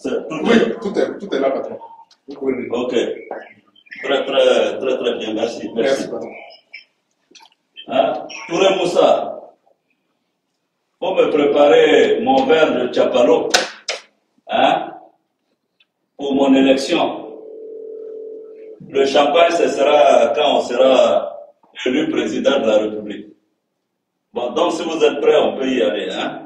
Oui, tout est là, patron. Ok. Très bien, merci. Merci, patron. Hein? Touré Moussa, faut me préparer mon verre de Tchapalo, hein, pour mon élection. Le champagne, ce sera quand on sera élu président de la République. Bon, donc si vous êtes prêts, on peut y aller, hein.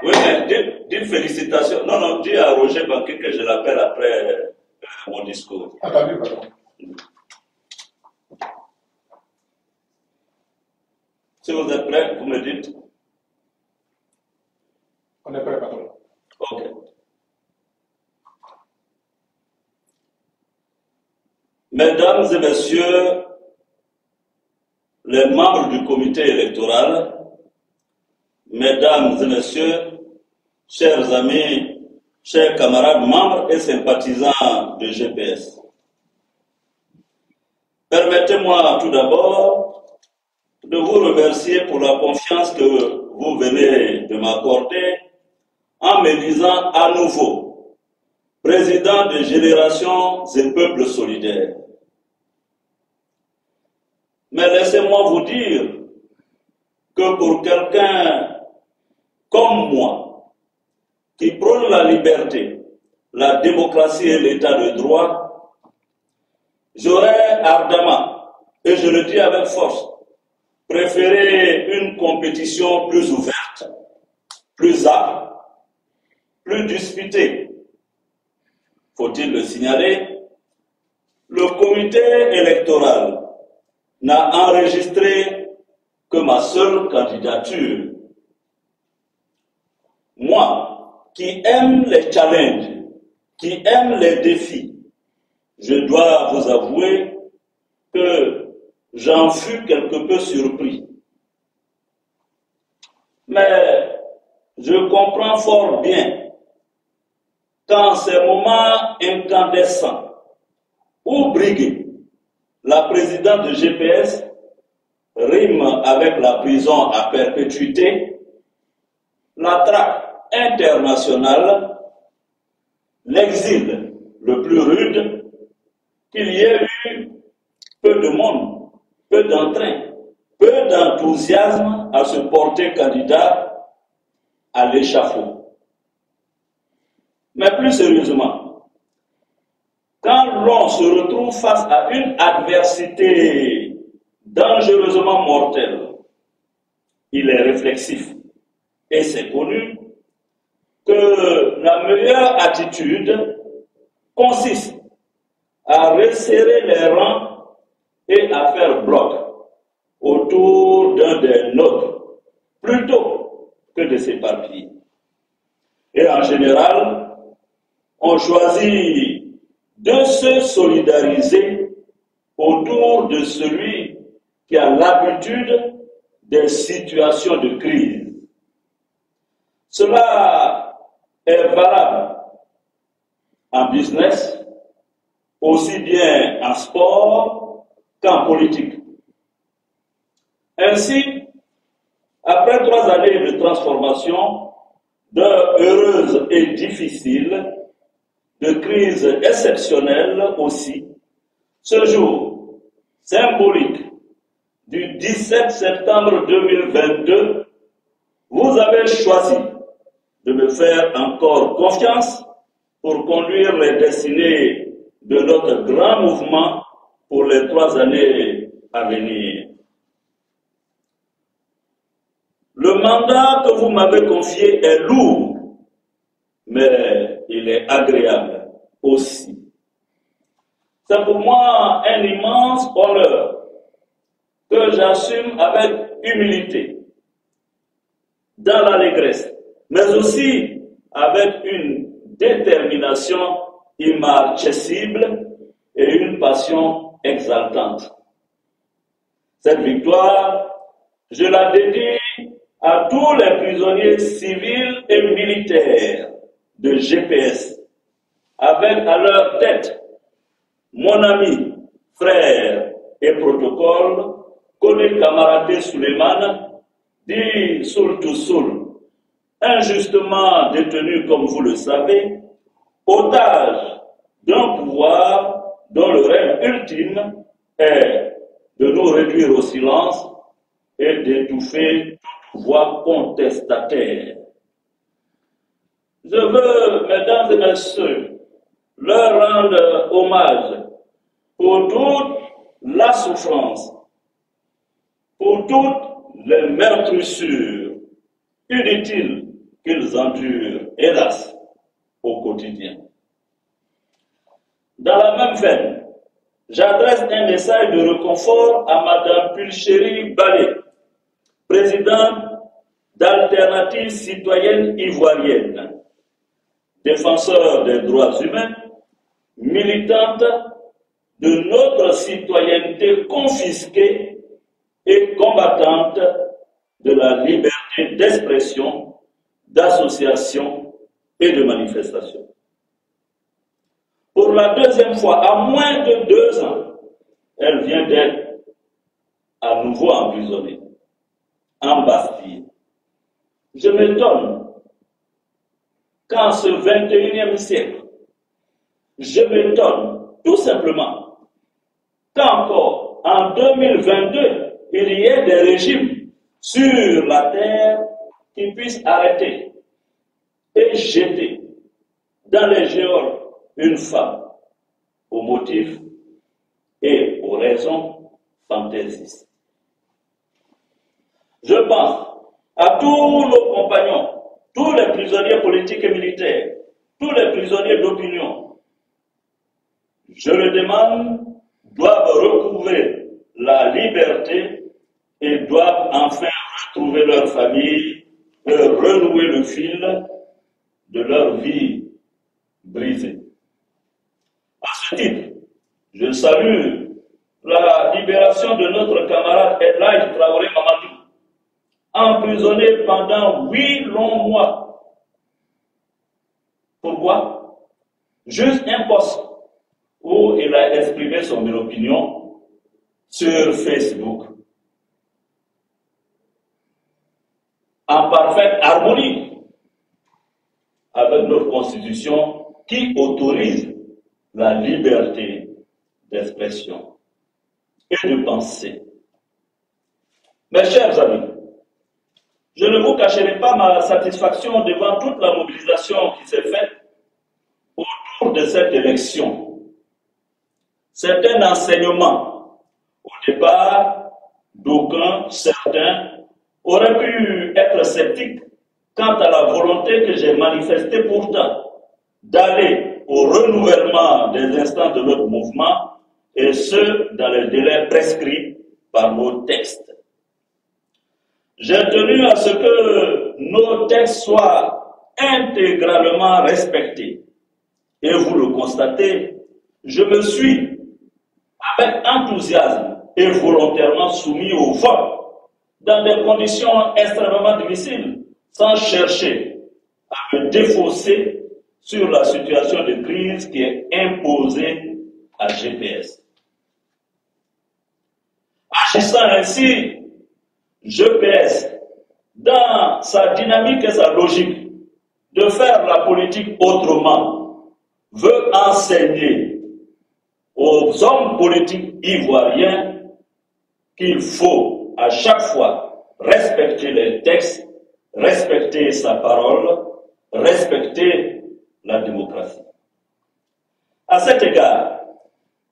Oui, mais dites félicitations. Non, dis à Roger Banquet que je l'appelle après mon discours. Attendez, patron. Si vous êtes prêts, vous me dites. On est prêt, patron. Ok. Mesdames et messieurs, les membres du comité électoral, mesdames et messieurs, chers amis, chers camarades membres et sympathisants de GPS. Permettez-moi tout d'abord de vous remercier pour la confiance que vous venez de m'accorder en m'élisant à nouveau président des Générations et Peuples Solidaires. Mais laissez-moi vous dire que pour quelqu'un comme moi, qui prône la liberté, la démocratie et l'état de droit, j'aurais ardemment, et je le dis avec force, préféré une compétition plus ouverte, plus âpre, plus disputée. Faut-il le signaler? Le comité électoral n'a enregistré que ma seule candidature. Moi, qui aime les challenges, qui aime les défis, je dois vous avouer que j'en fus quelque peu surpris. Mais je comprends fort bien qu'en ces moments incandescents où briguer la présidente de GPS rime avec la prison à perpétuité, la traque internationale, l'exil le plus rude, qu'il y ait eu peu de monde, peu d'entrain, peu d'enthousiasme à se porter candidat à l'échafaud. Mais plus sérieusement, quand l'on se retrouve face à une adversité dangereusement mortelle, il est réflexif et c'est connu que la meilleure attitude consiste à resserrer les rangs et à faire bloc autour d'un des nôtres, plutôt que de s'éparpiller. Et en général, on choisit de se solidariser autour de celui qui a l'habitude des situations de crise. Cela est valable en business, aussi bien en sport qu'en politique. Ainsi, après 3 années de transformation, heureuses et difficiles, de crises exceptionnelles aussi, ce jour symbolique du 17 septembre 2022, vous avez choisi de me faire encore confiance pour conduire les destinées de notre grand mouvement pour les 3 années à venir. Le mandat que vous m'avez confié est lourd, mais il est agréable aussi. C'est pour moi un immense honneur que j'assume avec humilité, dans l'allégresse, mais aussi avec une détermination immarcescible et une passion exaltante. Cette victoire, je la dédie à tous les prisonniers civils et militaires de GPS, avec à leur tête mon ami, frère et protocole, Kone Kamaradé Suleiman, dit Soul to Soul, injustement détenus, comme vous le savez, otages d'un pouvoir dont le rêve ultime est de nous réduire au silence et d'étouffer toute voix contestataire. Je veux, mesdames et messieurs, leur rendre hommage pour toute la souffrance, pour toutes les meurtrissures inutiles qu'ils endurent, hélas, au quotidien. Dans la même veine, j'adresse un message de réconfort à Madame Pulchérie Balé, présidente d'Alternative citoyenne ivoirienne, défenseur des droits humains, militante de notre citoyenneté confisquée et combattante de la liberté d'expression, d'association et de manifestation. Pour la deuxième fois, à moins de 2 ans, elle vient d'être à nouveau emprisonnée, en Bastille. Je m'étonne qu'en ce 21e siècle, je m'étonne tout simplement qu'encore en 2022, il y ait des régimes sur la terre qui puissent arrêter et jeter dans les geôles une femme au motif et aux raisons fantaisistes. Je pense à tous nos compagnons, tous les prisonniers politiques et militaires, tous les prisonniers d'opinion. Je le demande, doivent recouvrer la liberté et doivent enfin retrouver leur famille et renouer le fil de leur vie brisée. À ce titre, je salue la libération de notre camarade El Hadj Traoré Mamadou, emprisonné pendant 8 longs mois. Pourquoi? Juste un poste où il a exprimé son opinion sur Facebook, en parfaite harmonie avec notre Constitution qui autorise la liberté d'expression et de pensée. Mes chers amis, je ne vous cacherai pas ma satisfaction devant toute la mobilisation qui s'est faite autour de cette élection. C'est un enseignement. Au départ, d'aucuns, certains, auraient pu être sceptiques quant à la volonté que j'ai manifestée pourtant d'aller au renouvellement des instances de notre mouvement, et ce, dans les délais prescrits par nos textes. J'ai tenu à ce que nos textes soient intégralement respectés. Et vous le constatez, je me suis, avec enthousiasme et volontairement soumis au vote, dans des conditions extrêmement difficiles, sans chercher à me défausser sur la situation de crise qui est imposée à GPS. Agissant ainsi, GPS, dans sa dynamique et sa logique de faire la politique autrement, veut enseigner aux hommes politiques ivoiriens qu'il faut à chaque fois respecter les textes, respecter sa parole, respecter la démocratie. À cet égard,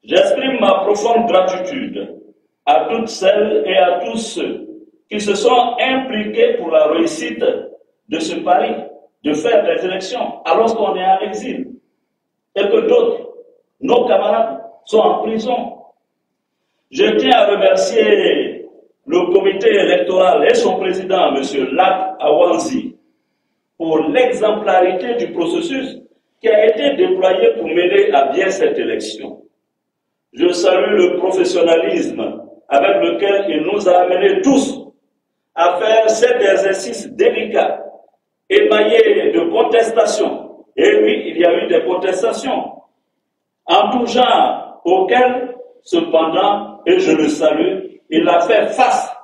j'exprime ma profonde gratitude à toutes celles et à tous ceux qui se sont impliqués pour la réussite de ce pari, de faire des élections alors qu'on est en exil, et que d'autres, nos camarades, sont en prison. Je tiens à remercier le comité électoral et son président, M. Lat Awanzi, pour l'exemplarité du processus qui a été déployé pour mener à bien cette élection. Je salue le professionnalisme avec lequel il nous a amenés tous à faire cet exercice délicat, émaillé de contestations. Et oui, il y a eu des contestations en tout genre, auxquelles, cependant, et je le salue, il a fait face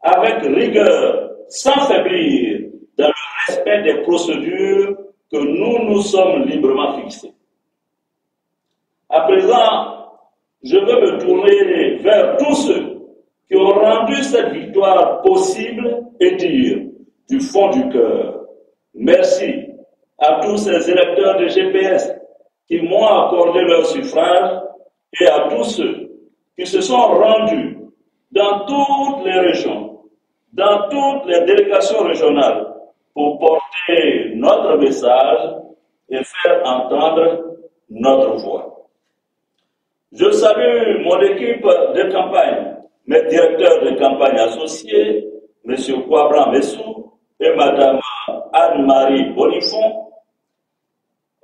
avec rigueur, sans faiblir, dans le respect respect des procédures que nous nous sommes librement fixées. À présent, je veux me tourner vers tous ceux qui ont rendu cette victoire possible et dire du fond du cœur, merci à tous ces électeurs de GPS qui m'ont accordé leur suffrage et à tous ceux qui se sont rendus dans toutes les régions, dans toutes les délégations régionales pour porter notre message et faire entendre notre voix. Je salue mon équipe de campagne, mes directeurs de campagne associés, M. Kwabran Messou et Mme Anne-Marie Bonifon,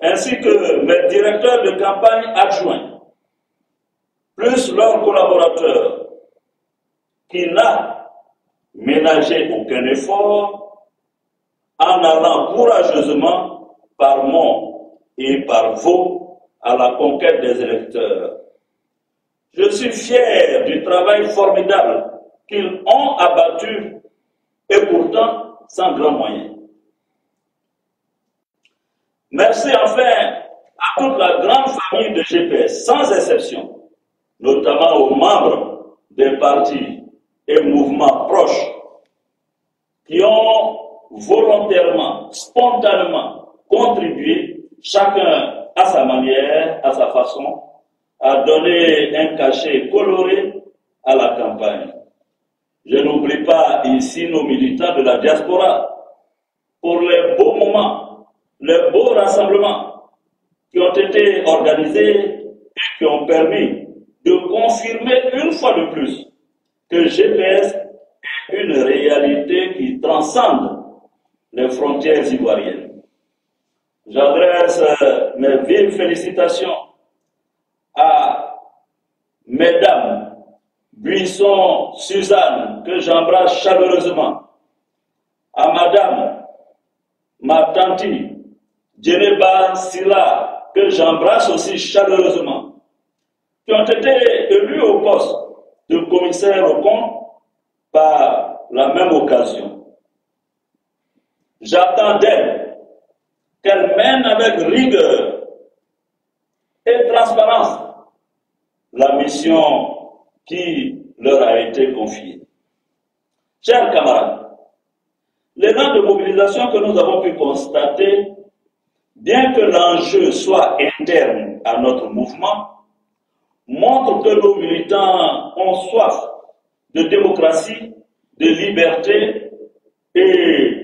ainsi que mes directeurs de campagne adjoints, plus leurs collaborateurs, qui n'a ménagé aucun effort en allant courageusement par Mont et par Vaux à la conquête des électeurs. Je suis fier du travail formidable qu'ils ont abattu et pourtant sans grand moyen. Merci enfin à toute la grande famille de GPS, sans exception, notamment aux membres des partis et mouvements proches qui ont volontairement, spontanément contribué, chacun à sa manière, à sa façon, à donner un cachet coloré à la campagne. Je n'oublie pas ici nos militants de la diaspora pour les beaux moments, les beaux rassemblements qui ont été organisés et qui ont permis de confirmer une fois de plus que GPS est une réalité qui transcende les frontières ivoiriennes. J'adresse mes vives félicitations à Mesdames Buisson Suzanne, que j'embrasse chaleureusement, à Madame ma tante Djeneba Silla, que j'embrasse aussi chaleureusement, qui ont été élus au poste de commissaire au compte par la même occasion. J'attends d'elle qu'elle mène avec rigueur et transparence la mission qui leur a été confiée. Chers camarades, l'élan de mobilisation que nous avons pu constater, bien que l'enjeu soit interne à notre mouvement, montre que nos militants ont soif de démocratie, de liberté et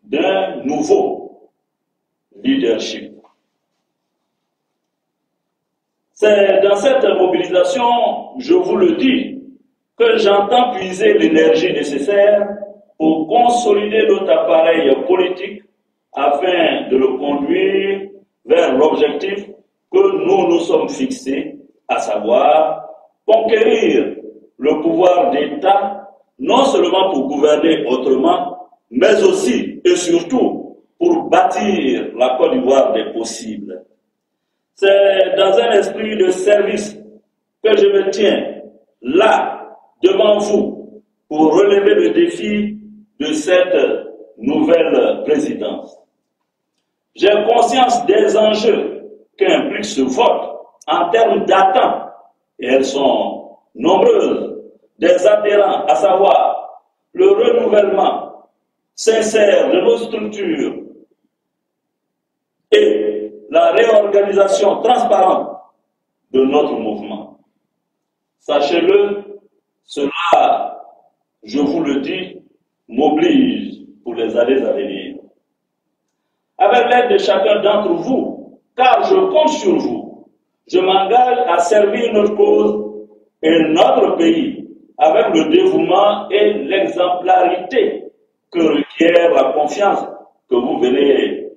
d'un nouveau leadership. C'est dans cette mobilisation, je vous le dis, que j'entends puiser l'énergie nécessaire pour consolider notre appareil politique afin de le conduire vers l'objectif que nous nous sommes fixés, à savoir conquérir le pouvoir d'État, non seulement pour gouverner autrement, mais aussi et surtout pour bâtir la Côte d'Ivoire des possibles. C'est dans un esprit de service que je me tiens là, devant vous, pour relever le défi de cette nouvelle présidence. J'ai conscience des enjeux qu'implique ce vote en termes d'attentes, et elles sont nombreuses, des adhérents, à savoir le renouvellement sincère de nos structures et la réorganisation transparente de notre mouvement. Sachez-le, cela, je vous le dis, m'oblige pour les années à venir. Avec l'aide de chacun d'entre vous, car je compte sur vous, je m'engage à servir notre cause et notre pays avec le dévouement et l'exemplarité que requiert la confiance que vous venez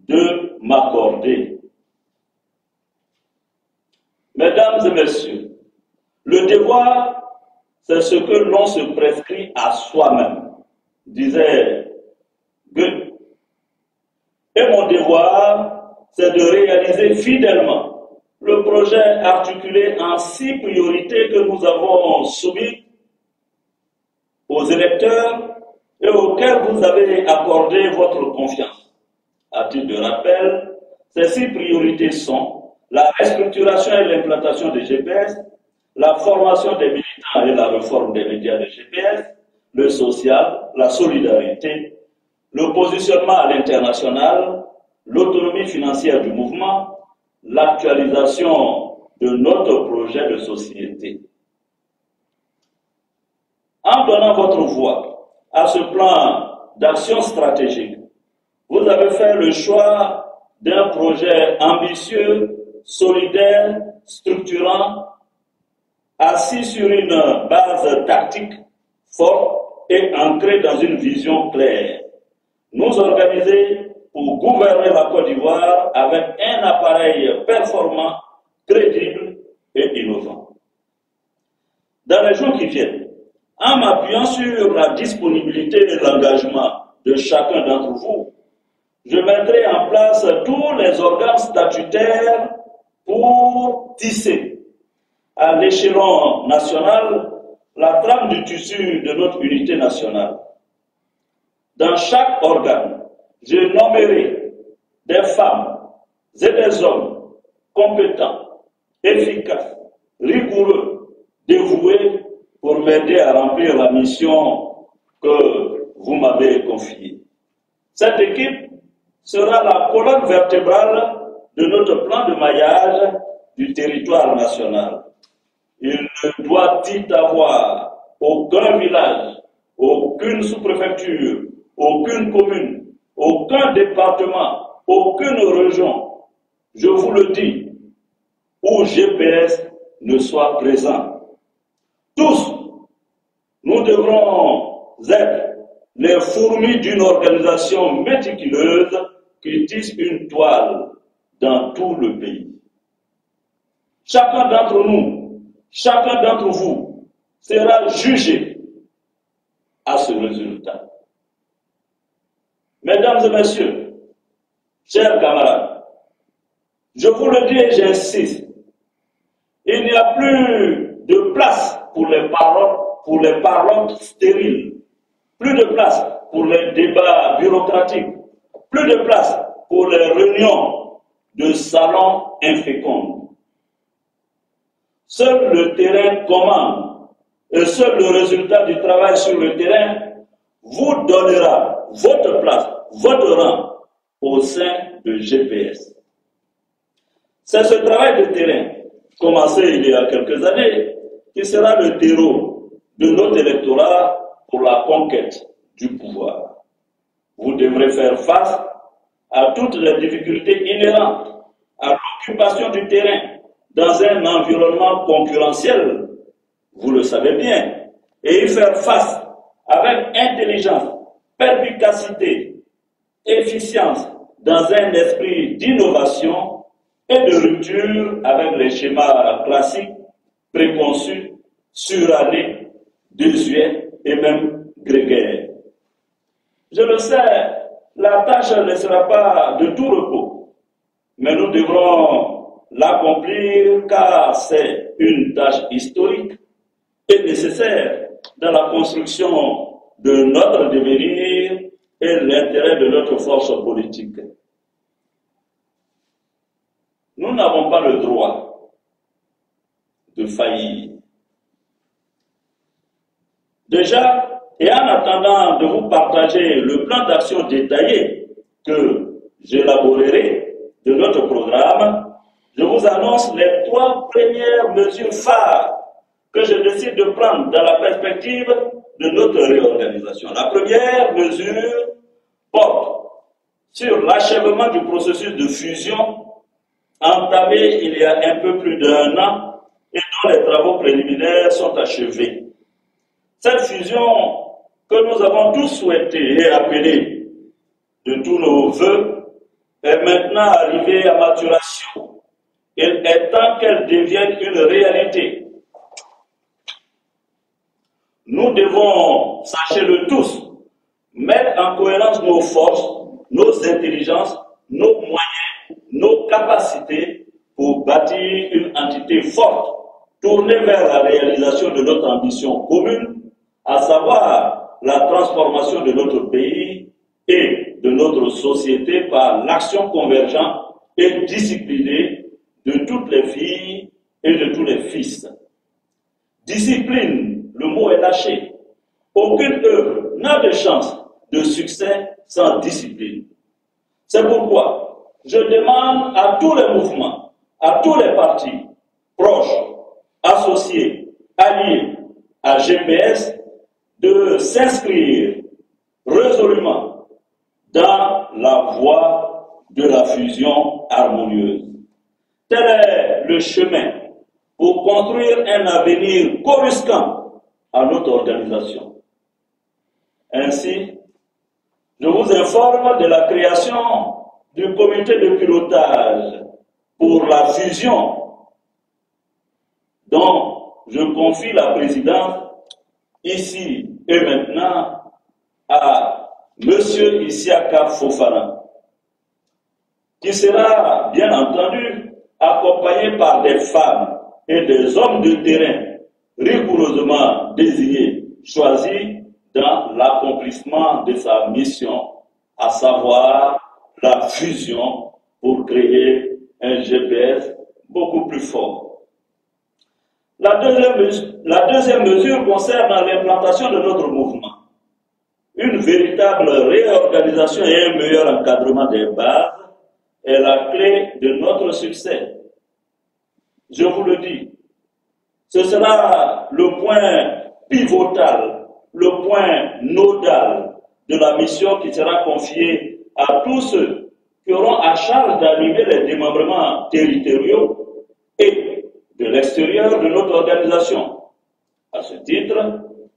de m'accorder. Mesdames et messieurs, le devoir, c'est ce que l'on se prescrit à soi-même, disait Goethe. Et mon devoir, c'est de réaliser fidèlement le projet articulé en 6 priorités que nous avons soumis aux électeurs et auxquels vous avez accordé votre confiance. À titre de rappel, ces 6 priorités sont la restructuration et l'implantation des GPS, la formation des militants et la réforme des médias des GPS, le social, la solidarité, le positionnement à l'international, l'autonomie financière du mouvement, l'actualisation de notre projet de société. En donnant votre voix à ce plan d'action stratégique, vous avez fait le choix d'un projet ambitieux, solidaire, structurant, assis sur une base tactique forte et ancrée dans une vision claire. Nous organiser pour gouverner la Côte d'Ivoire avec un appareil performant, crédible et innovant. Dans les jours qui viennent, en m'appuyant sur la disponibilité et l'engagement de chacun d'entre vous, je mettrai en place tous les organes statutaires pour tisser à l'échelon national la trame du tissu de notre unité nationale. Dans chaque organe, je nommerai des femmes et des hommes compétents, efficaces, rigoureux, dévoués pour m'aider à remplir la mission que vous m'avez confiée. Cette équipe sera la colonne vertébrale de notre plan de maillage du territoire national. Il ne doit y avoir aucun village, aucune sous-préfecture, aucune commune, aucun département, aucune région, je vous le dis, où GPS ne soit présent. Tous, nous devrons être les fourmis d'une organisation méticuleuse qui tisse une toile dans tout le pays. Chacun d'entre nous, chacun d'entre vous sera jugé à ce résultat. Mesdames et messieurs, chers camarades, je vous le dis et j'insiste, il n'y a plus de place pour les paroles stériles, plus de place pour les débats bureaucratiques, plus de place pour les réunions de salons infécondes. Seul le terrain commande et seul le résultat du travail sur le terrain vous donnera votre place, votre rang au sein de GPS. C'est ce travail de terrain, commencé il y a quelques années, qui sera le terreau de notre électorat pour la conquête du pouvoir. Vous devrez faire face à toutes les difficultés inhérentes à l'occupation du terrain dans un environnement concurrentiel, vous le savez bien, et y faire face avec intelligence, perspicacité, efficience, dans un esprit d'innovation et de rupture avec les schémas classiques, préconçus, surannés, désuets et même grégaires. Je le sais, la tâche ne sera pas de tout repos, mais nous devrons l'accomplir car c'est une tâche historique et nécessaire dans la construction de notre devenir et l'intérêt de notre force politique. Nous n'avons pas le droit de faillir. Déjà, et en attendant de vous partager le plan d'action détaillé que j'élaborerai de notre programme, je vous annonce les 3 premières mesures phares que je décide de prendre dans la perspective de notre réorganisation. La première mesure porte sur l'achèvement du processus de fusion entamé il y a un peu plus d'1 an et dont les travaux préliminaires sont achevés. Cette fusion que nous avons tous souhaité et appelée de tous nos voeux est maintenant arrivée à maturation. Il est temps qu'elle devienne une réalité. Nous devons, sachez-le tous, mettre en cohérence nos forces, nos intelligences, nos moyens, nos capacités pour bâtir une entité forte, tournée vers la réalisation de notre ambition commune, à savoir la transformation de notre pays et de notre société par l'action convergente et disciplinée de toutes les filles et de tous les fils. Discipline, le mot est lâché. Aucune œuvre n'a de chance de succès sans discipline. C'est pourquoi je demande à tous les mouvements, à tous les partis, proches, associés, alliés à GPS, de s'inscrire résolument dans la voie de la fusion harmonieuse. Tel est le chemin pour construire un avenir coruscant à notre organisation. Ainsi, je vous informe de la création du comité de pilotage pour la fusion dont je confie la présidence ici et maintenant à M. Isiaka Fofana, qui sera bien entendu accompagné par des femmes et des hommes de terrain rigoureusement désignés, choisis dans l'accomplissement de sa mission, à savoir la fusion pour créer un GPS beaucoup plus fort. La deuxième mesure concerne l'implantation de notre mouvement. Une véritable réorganisation et un meilleur encadrement des bases est la clé de notre succès. Je vous le dis, ce sera le point pivotal, le point nodal de la mission qui sera confiée à tous ceux qui auront à charge d'animer les démembrements territoriaux et de l'extérieur de notre organisation. À ce titre,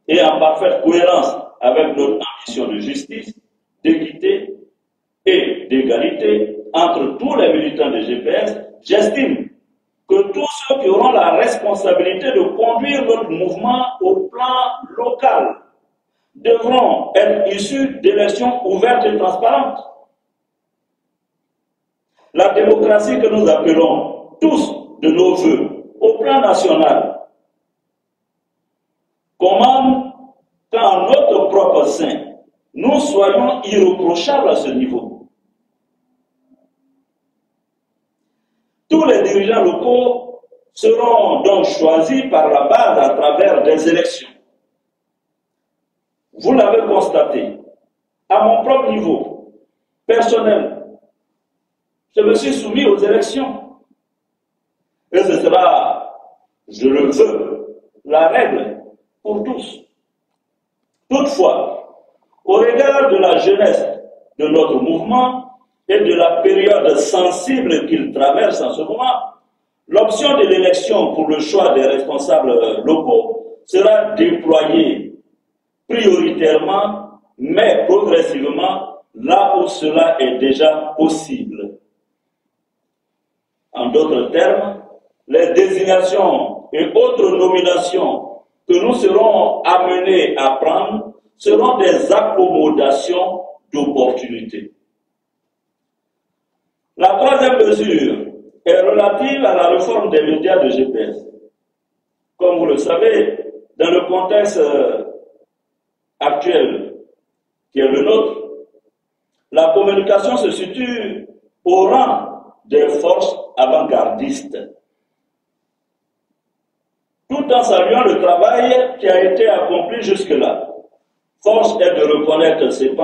et en parfaite cohérence avec notre ambition de justice, d'équité et d'égalité entre tous les militants de GPS, j'estime que tous ceux qui auront la responsabilité de conduire notre mouvement au plan local devront être issus d'élections ouvertes et transparentes. La démocratie que nous appelons tous de nos vœux au plan national commande qu'en notre propre sein, nous soyons irréprochables à ce niveau. Tous les dirigeants locaux seront donc choisis par la base à travers des élections. Vous l'avez constaté, à mon propre niveau, personnel, je me suis soumis aux élections. Et ce sera, je le veux, la règle pour tous. Toutefois, au regard de la jeunesse de notre mouvement et de la période sensible qu'il traverse en ce moment, l'option de l'élection pour le choix des responsables locaux sera déployée prioritairement, mais progressivement, là où cela est déjà possible. En d'autres termes, les désignations et autres nominations que nous serons amenés à prendre seront des accommodations d'opportunités. La troisième mesure est relative à la réforme des médias de GPS. Comme vous le savez, dans le contexte actuel qui est le nôtre, la communication se situe au rang des forces avant-gardistes, tout en saluant le travail qui a été accompli jusque-là. Force est de reconnaître ces pas